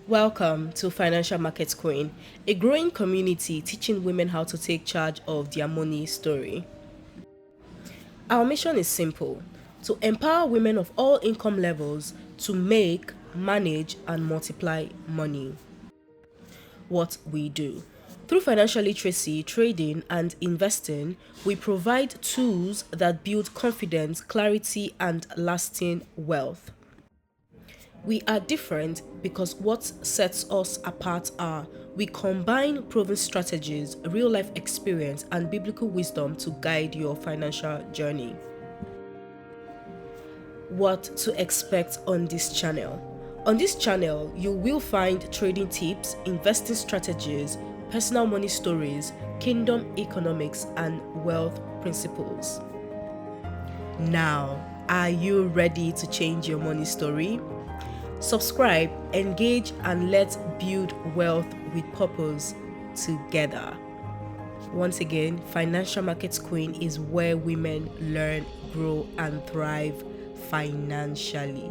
Welcome to Financial Markets Queen, a growing community teaching women how to take charge of their money story. Our mission is simple: to empower women of all income levels to make, manage, and multiply money. What we do. Through financial literacy, trading, and investing, we provide tools that build confidence, clarity, and lasting wealth. We are different because what sets us apart are we combine proven strategies, real life experience, and biblical wisdom to guide your financial journey. What to expect on this channel? On this channel, you will find trading tips, investing strategies, personal money stories, kingdom economics, and wealth principles. Now, are you ready to change your money story? Subscribe, engage, and let's build wealth with purpose together. Once again, Financial Markets Queen is where women learn, grow, and thrive financially.